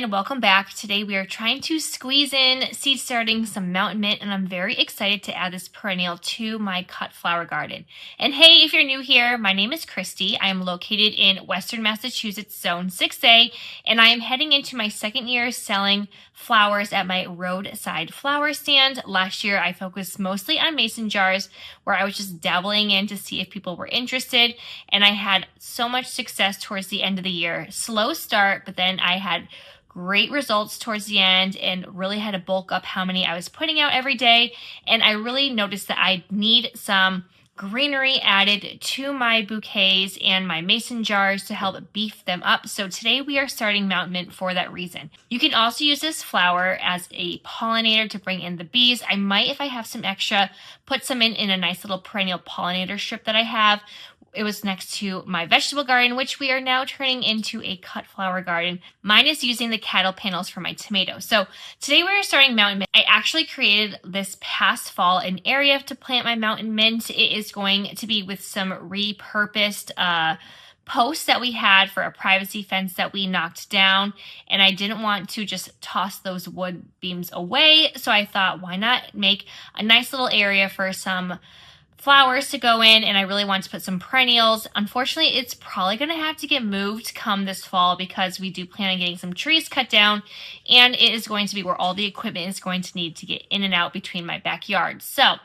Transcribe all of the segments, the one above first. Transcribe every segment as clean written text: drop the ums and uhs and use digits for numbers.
everyone, welcome back. Today we are trying to squeeze in seed starting some mountain mint, and I'm very excited to add this perennial to my cut flower garden. And hey, if you're new here, my name is Christy. I am located in Western Massachusetts, Zone 6A, and I am heading into my second year selling flowers at my roadside flower stand. Last year I focused mostly on mason jars, where I was just dabbling in to see if people were interested, and I had so much success towards the end of the year. Slow start, but then I had great results towards the end and really had to bulk up how many I was putting out every day. And I really noticed that I need some greenery added to my bouquets and my mason jars to help beef them up. So today we are starting mountain mint for that reason. You can also use this flower as a pollinator to bring in the bees. I might, if I have some extra, put some in a nice little perennial pollinator strip that I have. It was next to my vegetable garden, which we are now turning into a cut flower garden. Mine is using the cattle panels for my tomatoes. So today we're starting mountain mint. I actually created this past fall an area to plant my mountain mint. It is going to be with some repurposed posts that we had for a privacy fence that we knocked down, and I didn't want to just toss those wood beams away. So I thought, why not make a nice little area for some flowers to go in, and I really want to put some perennials. Unfortunately, it's probably going to have to get moved come this fall because we do plan on getting some trees cut down, and it is going to be where all the equipment is going to need to get in and out between my backyard. So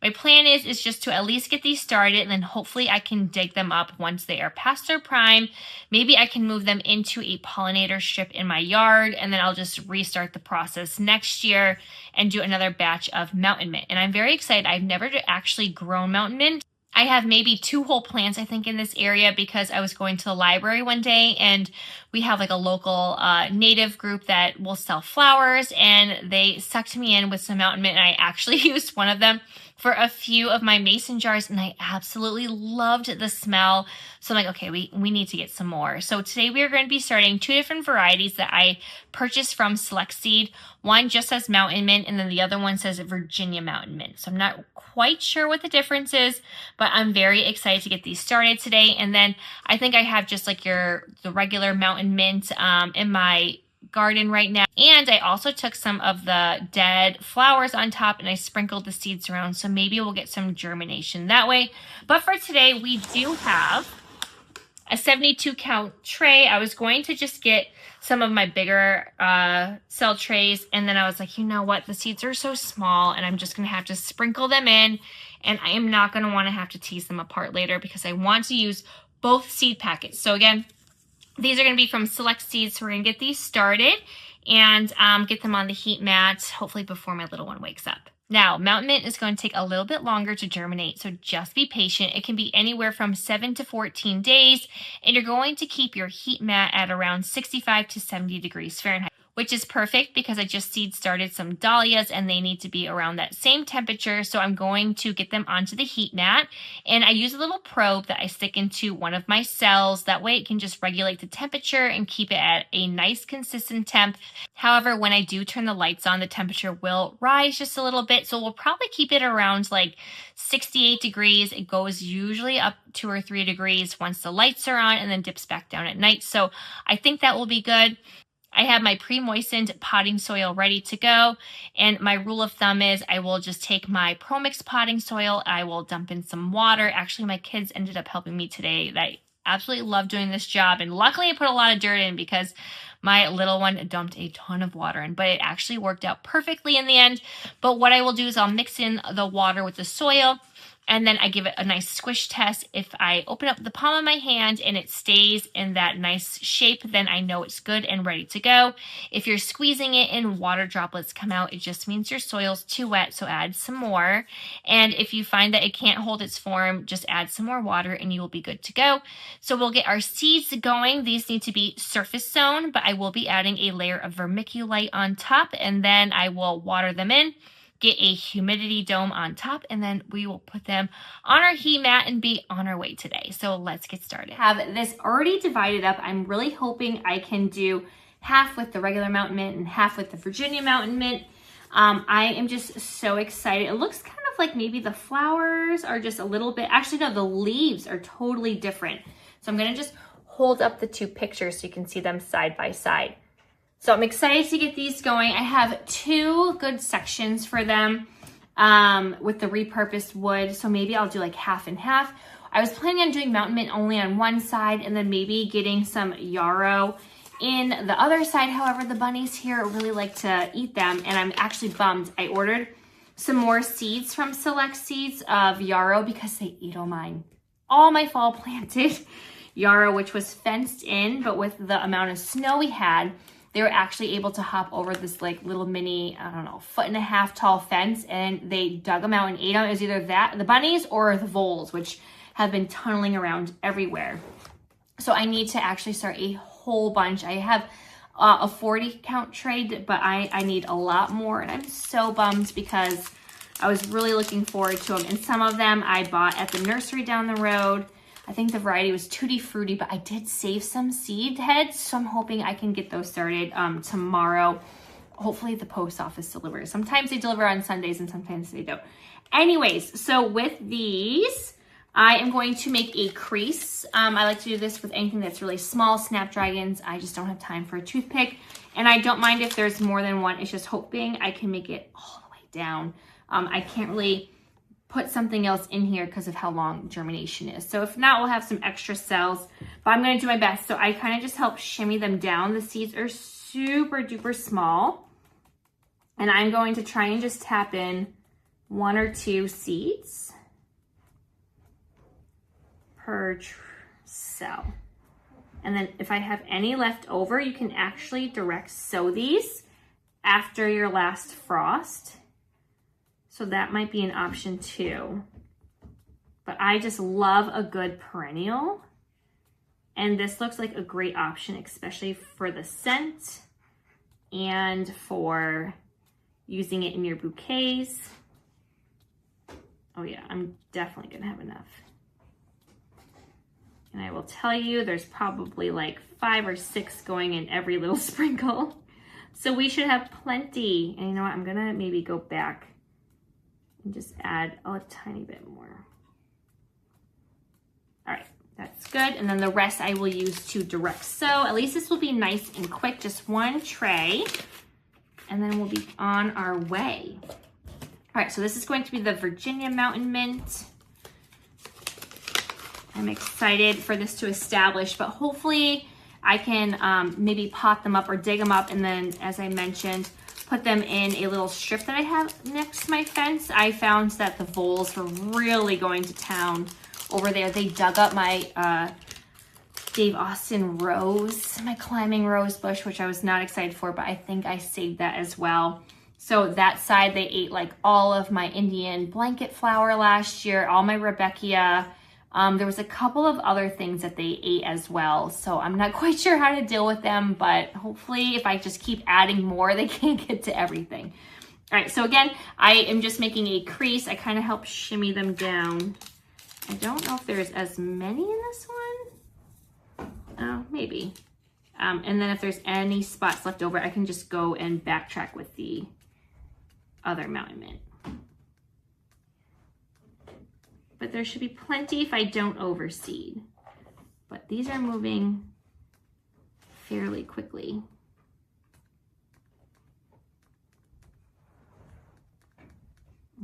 my plan is just to at least get these started, and then hopefully I can dig them up once they are past their prime. Maybe I can move them into a pollinator strip in my yard, and then I'll just restart the process next year and do another batch of mountain mint. And I'm very excited. I've never actually grown mountain mint. I have maybe 2 whole plants, I think, in this area because I was going to the library one day, and we have like a local native group that will sell flowers, and they sucked me in with some mountain mint, and I actually used one of them for a few of my mason jars, and I absolutely loved the smell. So I'm like, okay, we need to get some more. So today we are going to be starting 2 different varieties that I purchased from Select Seed. One just says mountain mint, and then the other one says Virginia mountain mint. So I'm not quite sure what the difference is, but I'm very excited to get these started today. And then I think I have just like the regular mountain mint in my garden right now. And I also took some of the dead flowers on top and I sprinkled the seeds around, so maybe we'll get some germination that way. But for today, we do have a 72 count tray. I was going to just get some of my bigger cell trays, and then I was like, you know what, the seeds are so small and I'm just gonna have to sprinkle them in, and I am not gonna want to have to tease them apart later because I want to use both seed packets. So again, these are going to be from Select Seeds, so we're going to get these started and get them on the heat mat, hopefully before my little one wakes up. Now, mountain mint is going to take a little bit longer to germinate, so just be patient. It can be anywhere from 7 to 14 days, and you're going to keep your heat mat at around 65 to 70 degrees Fahrenheit, which is perfect because I just seed started some dahlias and they need to be around that same temperature. So I'm going to get them onto the heat mat, and I use a little probe that I stick into one of my cells. That way it can just regulate the temperature and keep it at a nice consistent temp. However, when I do turn the lights on, the temperature will rise just a little bit. So we'll probably keep it around like 68 degrees. It goes usually up 2 or 3 degrees once the lights are on and then dips back down at night. So I think that will be good. I have my pre-moistened potting soil ready to go, and my rule of thumb is I will just take my pro-mix potting soil, I will dump in some water. Actually, my kids ended up helping me today. I absolutely love doing this job, and luckily I put a lot of dirt in because my little one dumped a ton of water in, but it actually worked out perfectly in the end. But what I will do is I'll mix in the water with the soil, and then I give it a nice squish test. If I open up the palm of my hand and it stays in that nice shape, then I know it's good and ready to go. If you're squeezing it and water droplets come out, it just means your soil's too wet, so add some more. And if you find that it can't hold its form, just add some more water and you will be good to go. So we'll get our seeds going. These need to be surface sown, but I will be adding a layer of vermiculite on top, and then I will water them in, get a humidity dome on top, and then we will put them on our heat mat and be on our way today. So let's get started. Have this already divided up. I'm really hoping I can do half with the regular mountain mint and half with the Virginia mountain mint. I am just so excited. It looks kind of like maybe the flowers are just a little bit, actually no, the leaves are totally different. So I'm gonna just hold up the 2 pictures so you can see them side by side. So I'm excited to get these going. I have 2 good sections for them with the repurposed wood. So maybe I'll do like half and half. I was planning on doing mountain mint only on one side and then maybe getting some yarrow in the other side. However, the bunnies here really like to eat them, and I'm actually bummed. I ordered some more seeds from Select Seeds of yarrow because they ate all my fall planted yarrow, which was fenced in, but with the amount of snow we had, they were actually able to hop over this like little mini, I don't know, 1.5 foot tall fence, and they dug them out and ate them. It was either that, the bunnies, or the voles, which have been tunneling around everywhere. So I need to actually start a whole bunch. I have a 40 count tray, but I need a lot more, and I'm so bummed because I was really looking forward to them. And some of them I bought at the nursery down the road. I think the variety was Tutti Frutti, but I did save some seed heads, so I'm hoping I can get those started tomorrow. Hopefully the post office delivers. Sometimes they deliver on Sundays and sometimes they don't. Anyways, so with these, I am going to make a crease. I like to do this with anything that's really small, snapdragons. I just don't have time for a toothpick. And I don't mind if there's more than one. It's just hoping I can make it all the way down. I can't really put something else in here because of how long germination is. So if not, we'll have some extra cells, but I'm gonna do my best. So I kind of just help shimmy them down. The seeds are super duper small. And I'm going to try and just tap in 1 or 2 seeds per cell. And then if I have any left over, you can actually direct sow these after your last frost. So that might be an option too. But I just love a good perennial. And this looks like a great option, especially for the scent and for using it in your bouquets. Oh yeah, I'm definitely gonna have enough. And I will tell you, there's probably like 5 or 6 going in every little sprinkle. So we should have plenty. And you know what, I'm gonna maybe go back and just add a tiny bit more. All right, that's good. And then the rest I will use to direct sow. At least this will be nice and quick, just 1 tray, and then we'll be on our way. All right, so this is going to be the Virginia Mountain Mint. I'm excited for this to establish, but hopefully I can maybe pot them up or dig them up, and then, as I mentioned, put them in a little strip that I have next to my fence. I found that the voles were really going to town over there. They dug up my Dave Austin rose, my climbing rose bush, which I was not excited for, but I think I saved that as well. So that side, they ate like all of my Indian blanket flower last year, all my Rebecca. There was a couple of other things that they ate as well. So I'm not quite sure how to deal with them, but hopefully if I just keep adding more, they can't get to everything. All right, so again, I am just making a crease. I kind of help shimmy them down. I don't know if there's as many in this one. Oh, maybe. And then if there's any spots left over, I can just go and backtrack with the other mountain mint. But there should be plenty if I don't overseed. But these are moving fairly quickly.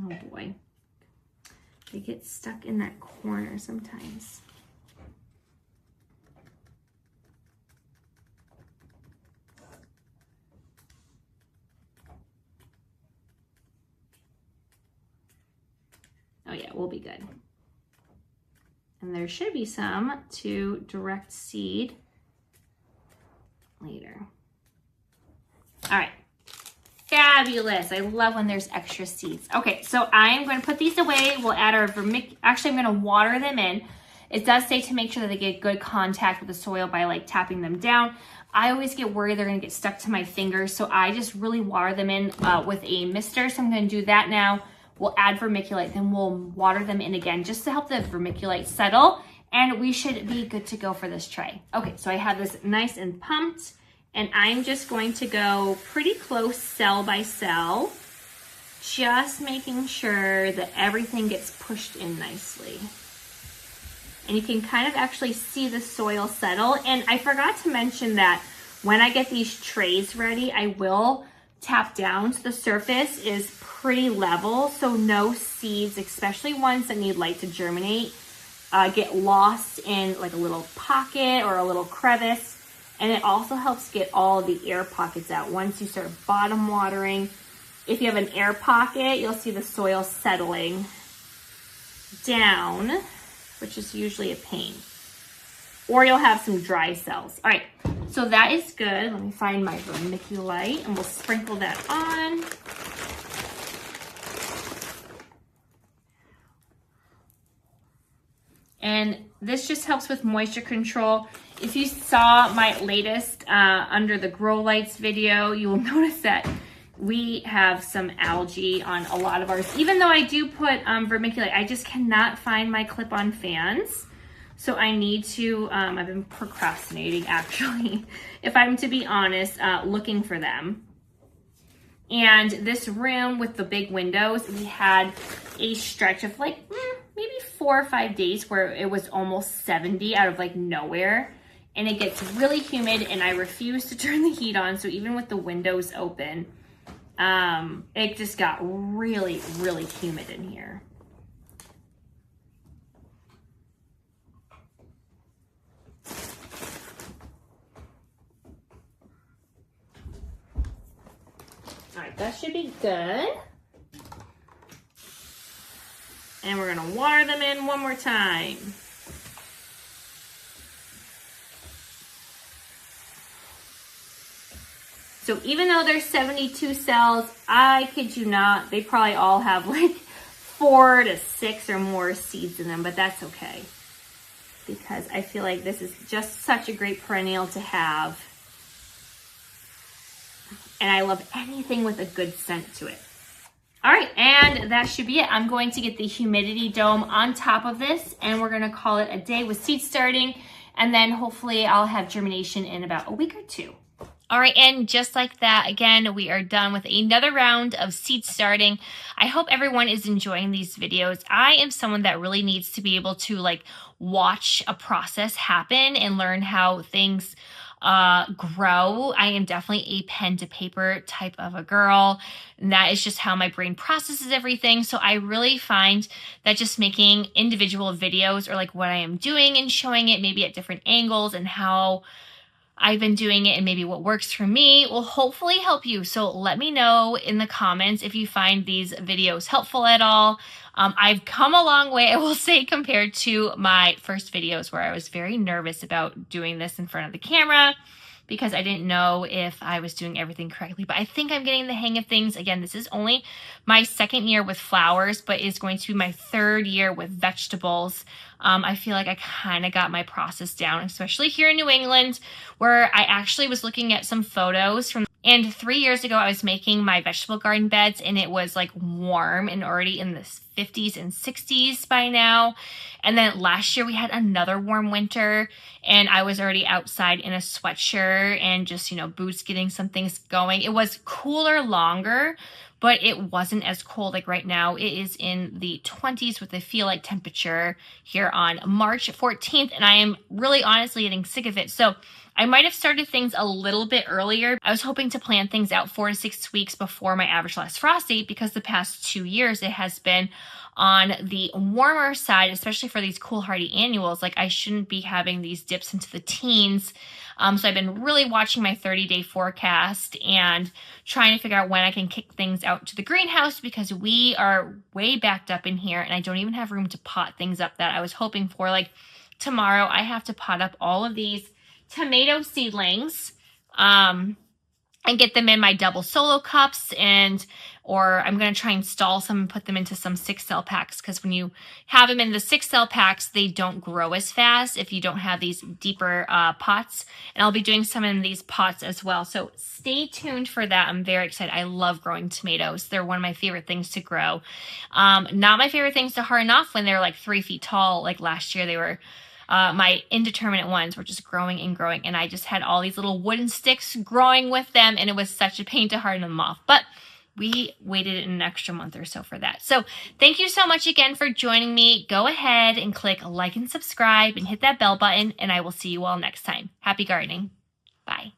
Oh boy. They get stuck in that corner sometimes. Oh yeah, we'll be good. And there should be some to direct seed later. All right, fabulous. I love when there's extra seeds. Okay, so I'm going to put these away. We'll add our actually I'm going to water them in. It does say to make sure that they get good contact with the soil by like tapping them down. I always get worried they're going to get stuck to my fingers, so I just really water them in with a mister. So I'm going to do that now. We'll add vermiculite, then we'll water them in again just to help the vermiculite settle, and we should be good to go for this tray. Okay, so I have this nice and pumped, and I'm just going to go pretty close cell by cell, just making sure that everything gets pushed in nicely. And you can kind of actually see the soil settle. And I forgot to mention that when I get these trays ready, I will tap down so the surface is pretty level, so no seeds, especially ones that need light to germinate, get lost in like a little pocket or a little crevice. And it also helps get all the air pockets out. Once you start bottom watering, if you have an air pocket, you'll see the soil settling down, which is usually a pain. Or you'll have some dry cells. All right, so that is good. Let me find my vermiculite and we'll sprinkle that on. And this just helps with moisture control. If you saw my latest under the grow lights video, you will notice that we have some algae on a lot of ours. Even though I do put vermiculite, I just cannot find my clip-on fans. So I need to, I've been procrastinating actually, if I'm to be honest, looking for them. And this room with the big windows, we had a stretch of like maybe 4 or 5 days where it was almost 70 out of like nowhere. And it gets really humid and I refuse to turn the heat on. So even with the windows open, it just got really, really humid in here. All right, that should be good. And we're gonna water them in one more time. So even though there's 72 cells, I kid you not, they probably all have like 4 to 6 or more seeds in them, but that's okay. Because I feel like this is just such a great perennial to have. And I love anything with a good scent to it. All right, and that should be it. I'm going to get the humidity dome on top of this and we're gonna call it a day with seed starting. And then hopefully I'll have germination in about a week or 2. All right, and just like that, again, we are done with another round of seed starting. I hope everyone is enjoying these videos. I am someone that really needs to be able to like watch a process happen and learn how things grow. I am definitely a pen to paper type of a girl. And that is just how my brain processes everything. So I really find that just making individual videos or like what I am doing and showing it maybe at different angles and how I've been doing it and maybe what works for me will hopefully help you. So let me know in the comments if you find these videos helpful at all. I've come a long way, I will say, compared to my first videos where I was very nervous about doing this in front of the camera because I didn't know if I was doing everything correctly. But I think I'm getting the hang of things. Again, this is only my 2nd year with flowers, but it's going to be my 3rd year with vegetables. I feel like I kind of got my process down, especially here in New England, where I actually was looking at some photos from, and 3 years ago I was making my vegetable garden beds and it was like warm and already in the 50s and 60s by now. And then last year we had another warm winter and I was already outside in a sweatshirt and just, you know, boots getting some things going. It was cooler longer, but it wasn't as cold. Like right now, it is in the 20s with the feel like temperature here on March 14th. And I am really honestly getting sick of it. So I might have started things a little bit earlier. I was hoping to plan things out 4 to 6 weeks before my average last frost date because the past 2 years it has been on the warmer side, especially for these cool hardy annuals. Like I shouldn't be having these dips into the teens. So I've been really watching my 30-day forecast and trying to figure out when I can kick things out to the greenhouse because we are way backed up in here and I don't even have room to pot things up that I was hoping for. Like tomorrow I have to pot up all of these tomato seedlings and get them in my double solo cups, or I'm going to try and stall some and put them into some 6-cell packs because when you have them in the 6-cell packs, they don't grow as fast if you don't have these deeper pots. And I'll be doing some in these pots as well. So stay tuned for that. I'm very excited. I love growing tomatoes. They're one of my favorite things to grow. Not my favorite things to harden off when they're like 3 feet tall. Like last year they were my indeterminate ones were just growing and growing, and I just had all these little wooden sticks growing with them, and it was such a pain to harden them off. But we waited an extra month or so for that. So thank you so much again for joining me. Go ahead and click like and subscribe and hit that bell button, and I will see you all next time. Happy gardening. Bye.